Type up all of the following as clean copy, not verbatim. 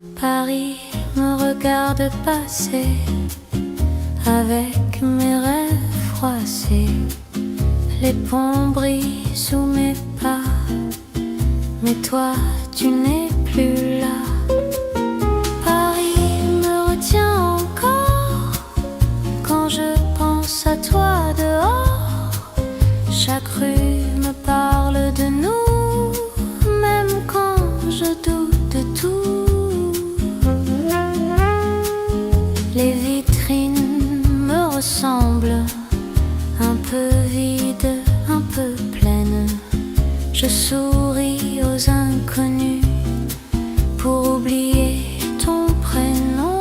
Paris me regarde passer avec mes rêves froissés. Les ponts brillent sous mes pas, mais toi tu n'es plus là. Paris me retient encore quand je pense à toi dehors. Chaque rue me parle de nous, même quand je doute de tout. Les vitrines me ressemblent, un peu vides, un peu pleines. Je souris aux inconnus pour oublier ton prénom.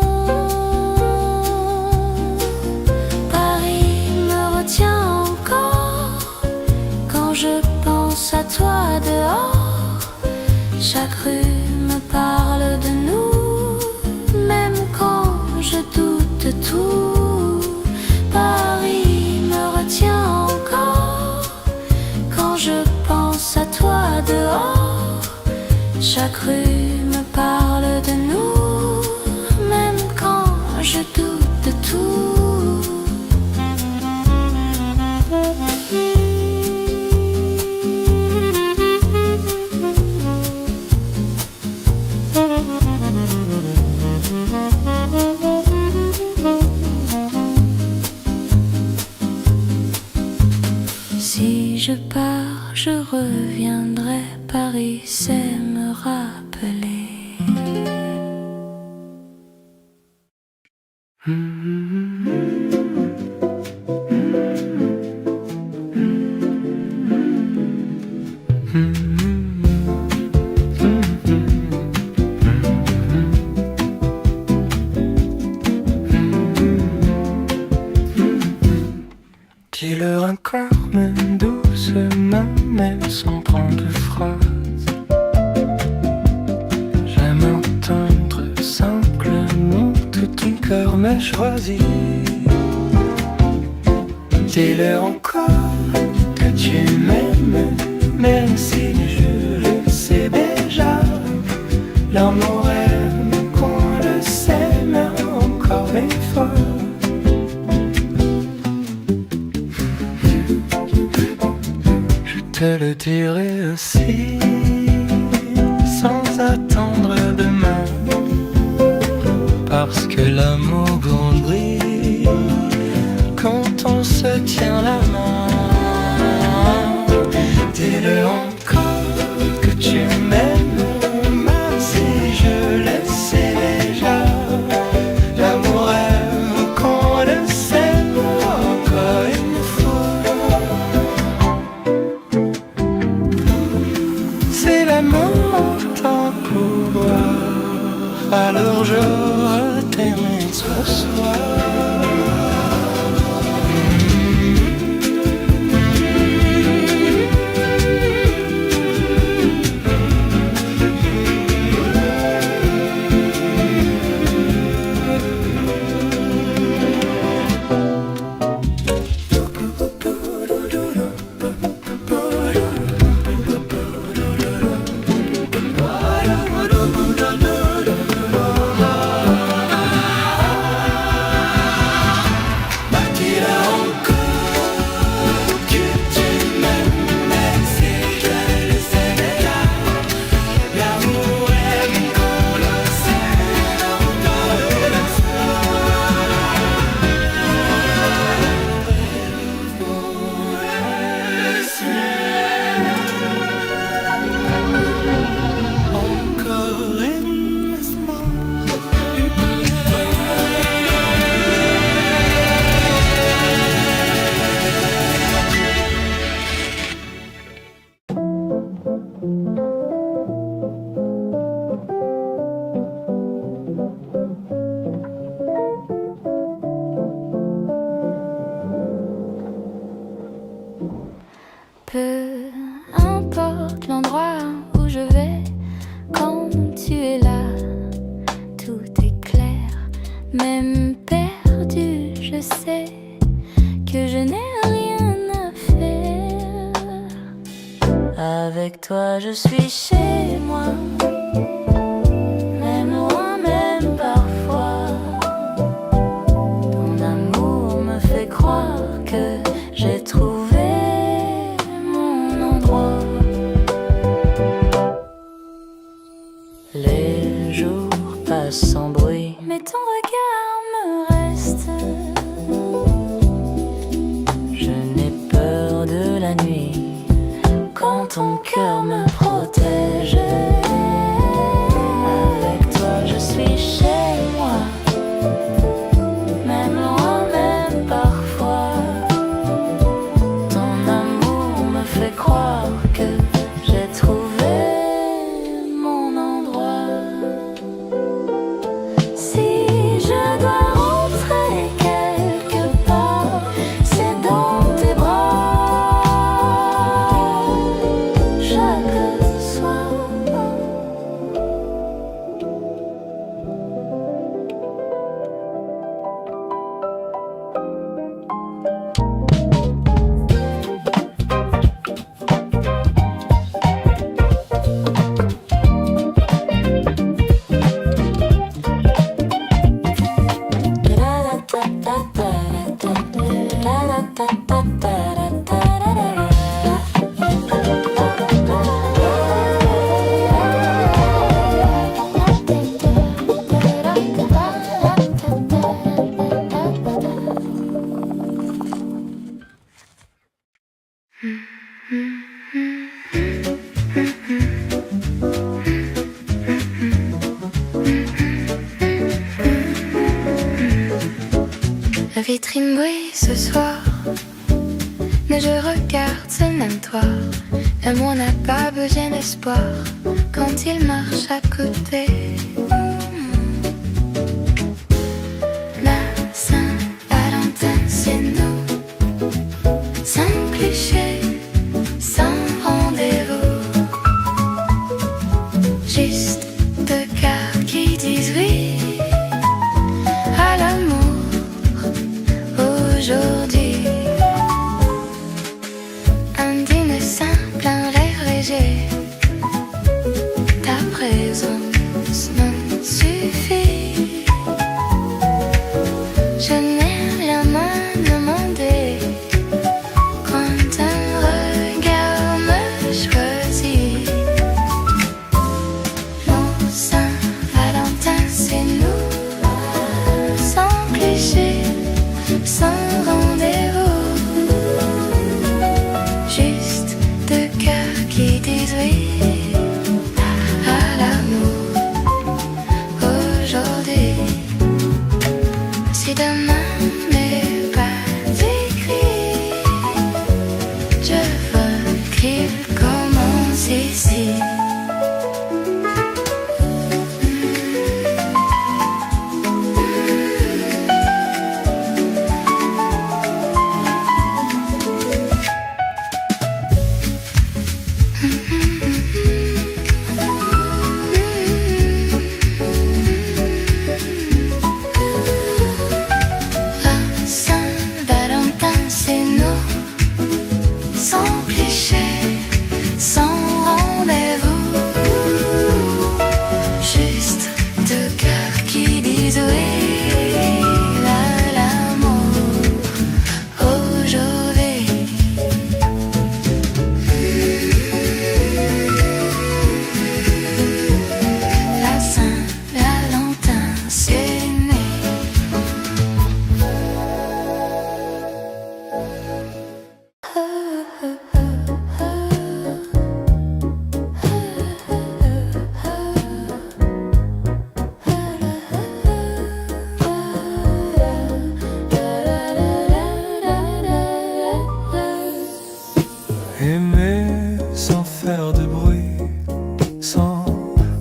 Paris me retient encore quand je pense à toi dehors. Chaque rue me parle de nous, même quand je doute de tout. Paris me retient encore quand je pense à toi dehors. Chaque rue me parle de nous, même quand je doute de tout. Si je pars, je reviendrai. Paris sait me rappeler. Dis-leur encore, même doucement, même sans prendre phrase. J'aime entendre simplement tout ton cœur m'a choisi. Dis-leur encore que tu m'aimes, même si je le sais déjà. L'amour est qu'on le sait, mais encore une fois. Je le dirai aussi, sans attendre demain, parce que l'amour brille quand on se tient la main. Dis-le encore que tu m'aimes, même si je le sais déjà. L'amour est qu'on le sait encore une fois. C'est l'amour tant pouvoir, alors j'aurais t'aimé ce soir. Peu importe l'endroit où je vais, quand tu es là, tout est clair. Même perdu, je sais que je n'ai rien à faire. Avec toi, je suis chez moi, même loin jour passe sans bruit, mais ton regard me reste. Je n'ai peur de la nuit quand ton cœur me protège. Avec toi je suis chez moi, même loin, même parfois. Ton amour me fait croire que j'ai trouvé mon endroit. Si je dois rentrer quelque part, c'est dans tes bras chaque soir. La vitrine brille ce soir, mais je regarde, c'est même toi. L'amour n'a pas besoin d'espoir quand il marche à côté. La Saint-Valentin, c'est nous, sans cliché, sans rendez-vous. Juste deux cœurs qui disent oui à l'amour aujourd'hui. Un dîner simple, un rêve léger. Ta présence me suffit. Je n'ai rien à demander quand un regard me choisit. Mon Saint-Valentin, c'est nous, sans cliché, sans rendez-vous. Juste deux cœurs qui disent oui à l'amour aujourd'hui. Si demain n'est pas écrit, je veux qu'il commence ici. La Saint-Valentin, c'est nous, sans cliché, sans rendez-vous. Juste deux cœurs qui disent oui à l'amour aujourd'hui. La Saint-Valentin, c'est né. Aimer sans faire de bruit, sans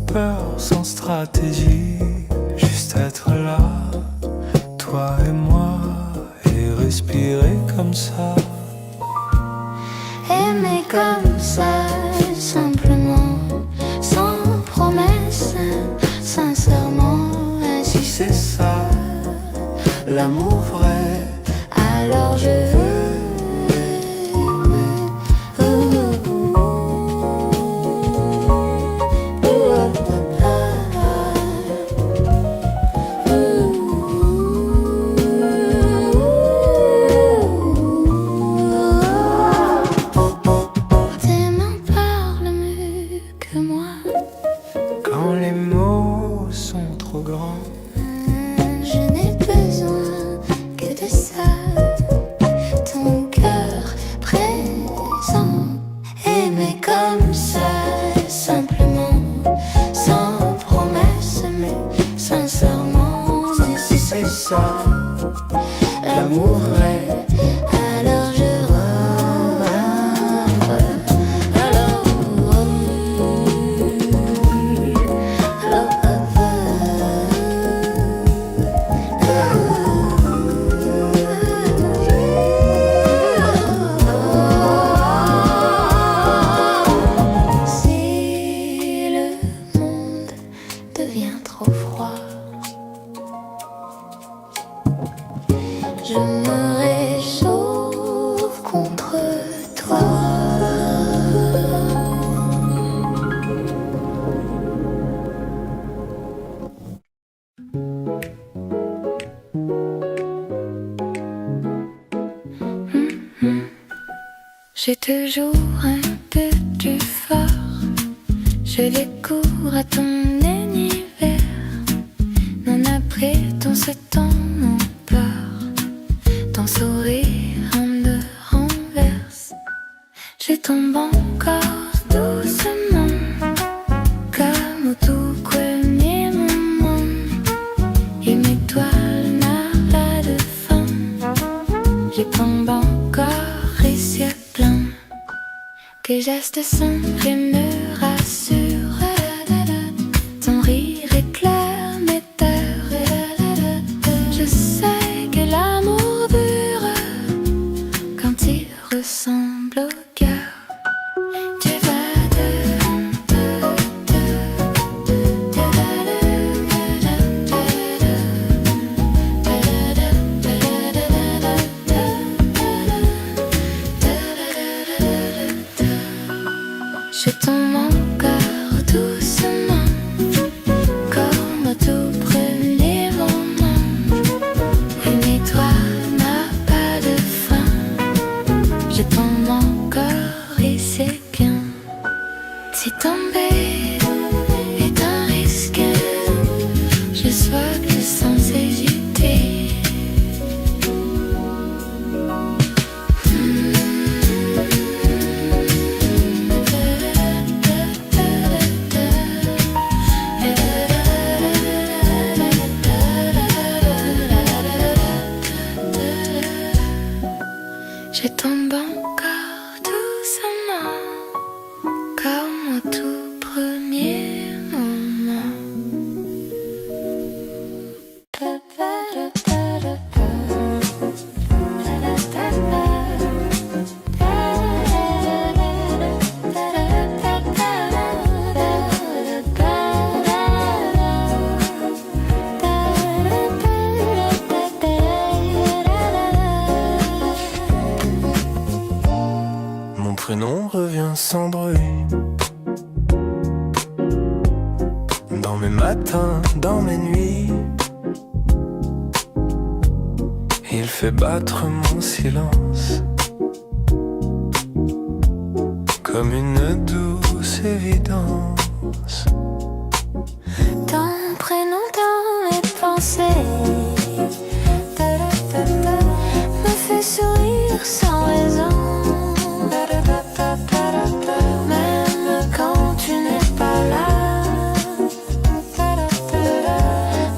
peur, sans stratégie, juste être là, toi et moi, et respirer comme ça. Aimer comme ça, simplement, sans promesse, sincèrement, ainsi C'est ça, l'amour vrai. alors je veux. Quand les mots trop grand. Je n'ai besoin que de ça, ton cœur présent, aimer comme ça, simplement, sans promesse, mais sincèrement. Si c'est ça, l'amour vrai, Alors je rêve. Alors, si le monde devient trop froid, je me réchauffe contre toi. J'ai toujours un peu du fort. Je découvre à ton univers. Non, après ton ce temps m'emporte. Ton sourire me renverse. Je tombe encore doucement, comme au tout premier moment. Une étoile n'a pas de fin. Je tombe encore et c'est plein. Tes gestes simples et me rassurent. Ton rire éclaire mes terres. Je sais que l'amour dure quand il ressemble au cœur. Tu vas je tombe encore doucement, comme au tout premier moment. Une étoile n'a pas de fin. Je tombe encore et c'est bien. Si tomber est un risque, je saute sans hésiter. Je tombe encore doucement, comme au tout premier moment. Mon prénom revient sans bruit. Dans mes matins, dans mes nuits, il fait battre mon silence comme une douce évidence. Ton prénom dans mes pensées me fait sourire sans raison. Même quand tu n'es pas là,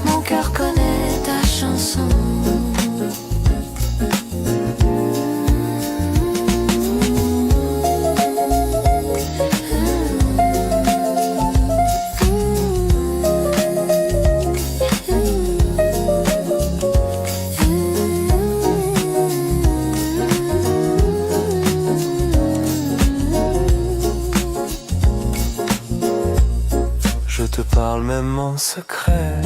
mon cœur connaît ta chanson. Je te parle même en secret.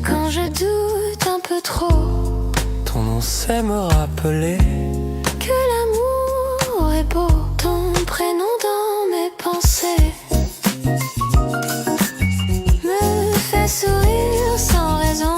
Quand je doute un peu trop Ton nom sait me rappeler que l'amour est beau, ton prénom dans mes pensées me fait sourire sans raison.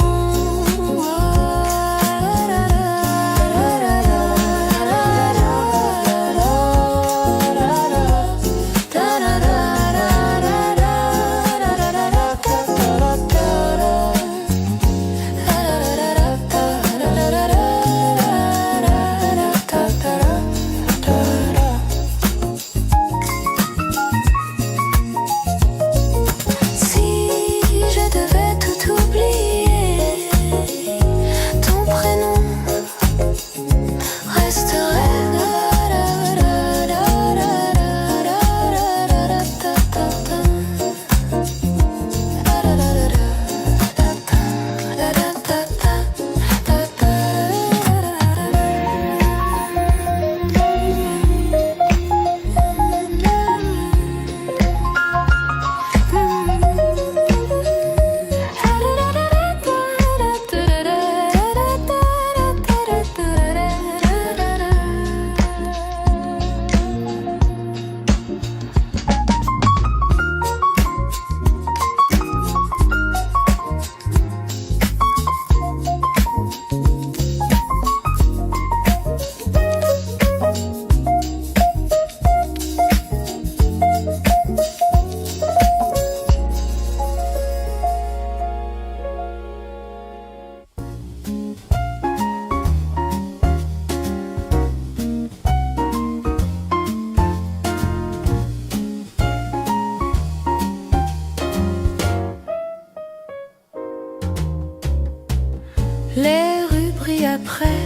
Les rues brillent après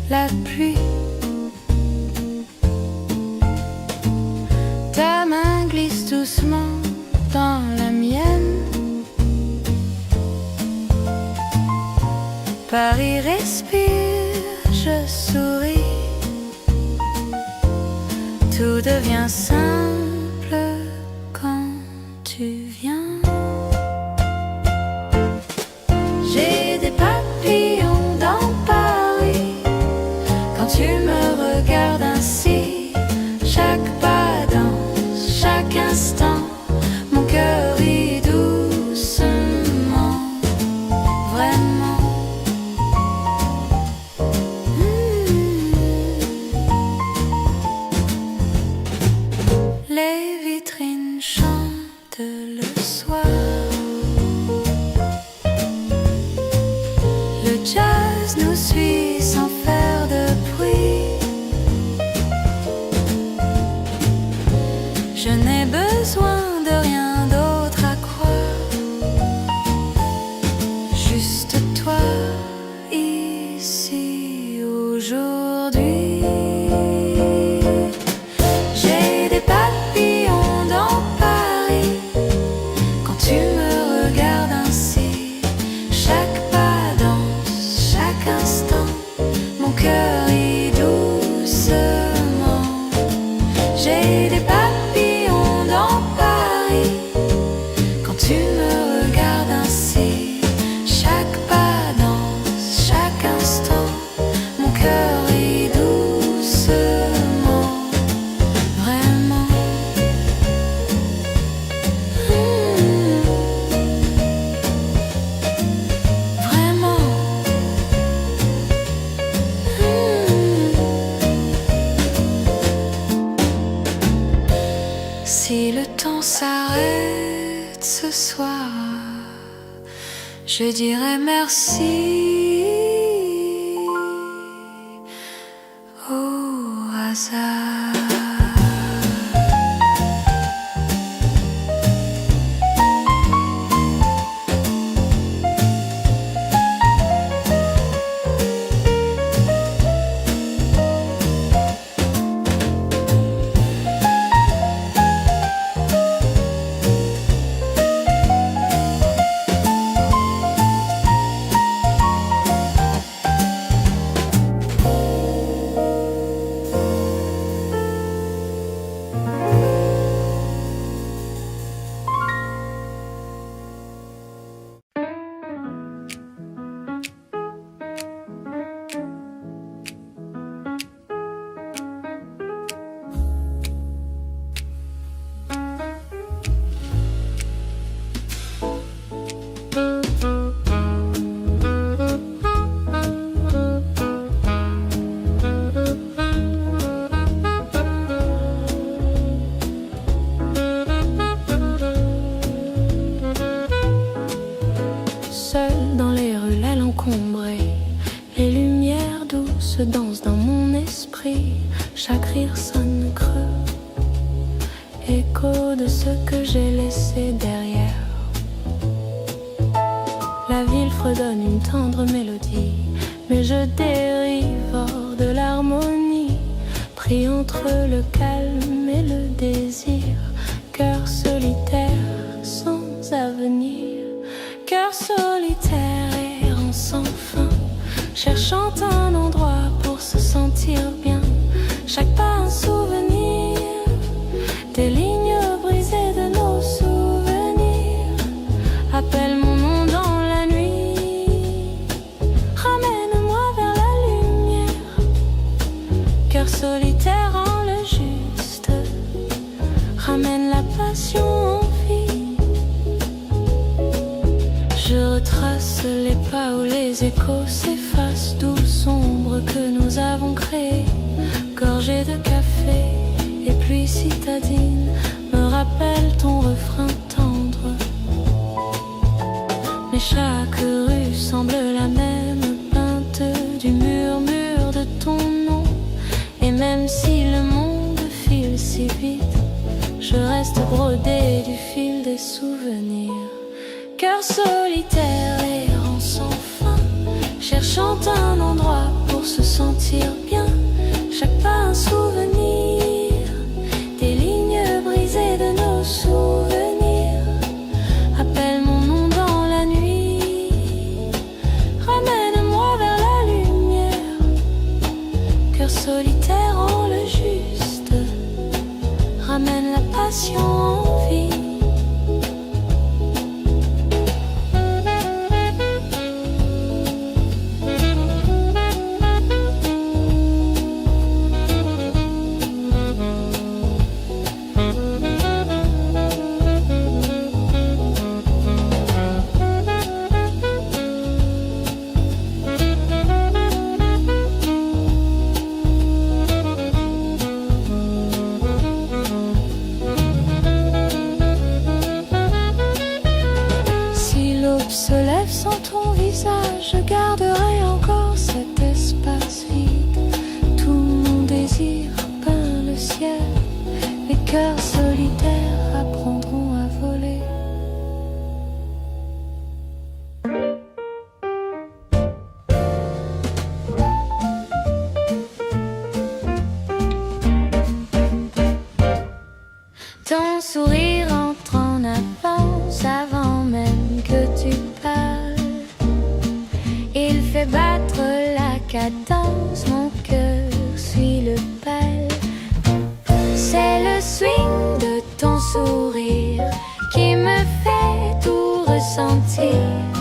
la pluie. Ta main glisse doucement dans la mienne. Paris respire, je souris. Tout devient simple quand tu viens. J'ai des papillons dans Paris quand tu me regardes ainsi. Chaque pas danse, chaque instant, mon cœur rit doucement. Vraiment. Les vitrines chantent le soir. Le jazz nous suit sans faire de bruit. Je n'ai besoin de rien d'autre à croire. Juste toi ici aujourd'hui. J'ai des papillons dans Paris quand tu me regardes ainsi. Chaque pas danse, chaque instant, mon cœur rit doucement. J'ai des papillons dans Paris quand tu me regardes ainsi. Chaque pas danse, chaque instant, mon cœur rit doucement. Vraiment. Vraiment. Si le temps s'arrête ce soir, je dirais merci au hasard. Seule dans les rues, l'aile encombrée, les lumières douces dansent dans mon esprit. Chaque rire sonne creux, écho de ce que j'ai laissé derrière. La ville fredonne une tendre mélodie, mais je dérive hors de l'harmonie, pris entre le calme et le désir. Cœur solitaire sans avenir, cœur solitaire errant sans fin, cherchant un endroit pour se sentir bien. Chaque pas un souvenir, des lignes brisées de nos souvenirs. Appelle mon nom dans la nuit, ramène-moi vers la lumière. Cœur solitaire en le juste, ramène la passion en vie. Je retrace les pas où les échos s'effacent, douce ombre que nous avons créée. Gorgée de café et pluie citadine me rappelle ton refrain tendre. Mais chaque rue semble la même, peinte du murmure de ton nom. Et même si le monde file si vite, je reste brodé du fil des souvenirs. Cœur solitaire errant sans fin, cherchant un endroit pour se sentir bien. Chaque pas un souvenir, des lignes brisées de nos souvenirs. Appelle mon nom dans la nuit, ramène-moi vers la lumière. Cœur solitaire en le juste, ramène la passion en vie. Se lève sans ton visage, je garderai encore cet espace vide. Tout mon désir peint le ciel, les cœurs solitaires apprendront à voler. Ton sourire entre en avance avant même que tu parles. Il fait battre la cadence, mon cœur suit le bal. C'est le swing de ton sourire qui me fait tout ressentir.